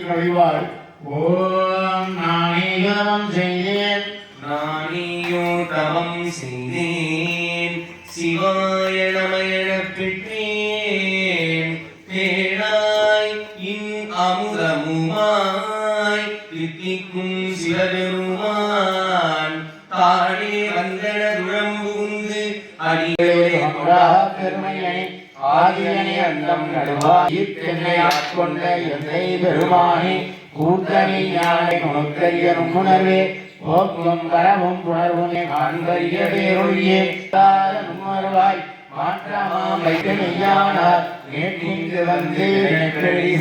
நொழிவாள் ஓம் நாணியம் செய்தேன் நாணியோ தவம் செய்தேன் சிவாய நம எனப் பெற்றேன் தேனாய் இன் அமுதமுமாய் தித்திக்கும் சிவபெருமான் தானே வந்தன துழம்புகுந்து அடிகளே பெருமையை ஆதியனை அந்தம் நடுவாயிற்கென்னை ஆட்கொண்ட எந்தை பெருமானே கூட்டணி ஞானை உணர்த்தறியனும் உணர்வே போக்கும் வரவும் புணர்வுமே காண்பறிய பேரொழியே உணர்வாய் மாற்றமாம் வைத்தனையானார் நேற்றிங்கு வந்து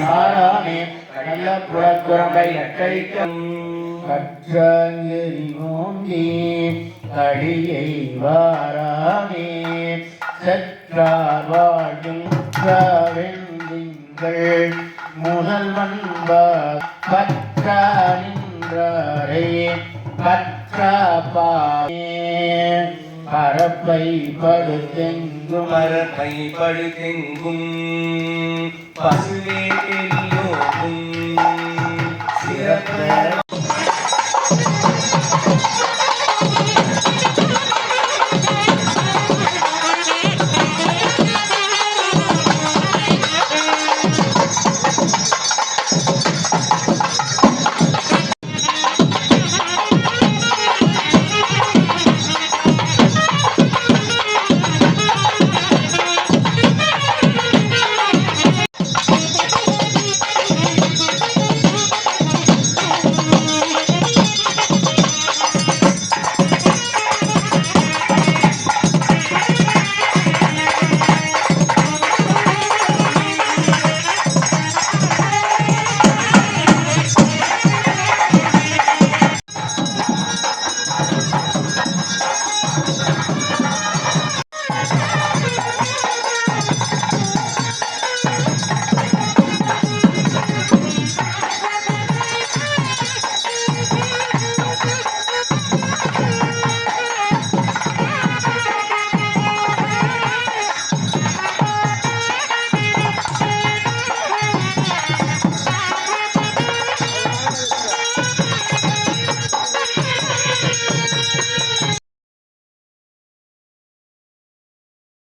சாராமே நல்ல புறக்குறம்பை அட்டழிக்கும் கற்றங்கெறி ஓங்கி கடியை வாராமே செற்றார் வாழும் வெந்திங்கள் முதல்வன் பற்ற நின்றாரே பற்ற பரப்பை படுத்தெங்கும் மரப்பை படுத்தெங்கும் பசுவே பெரியோகும் சிறப்பு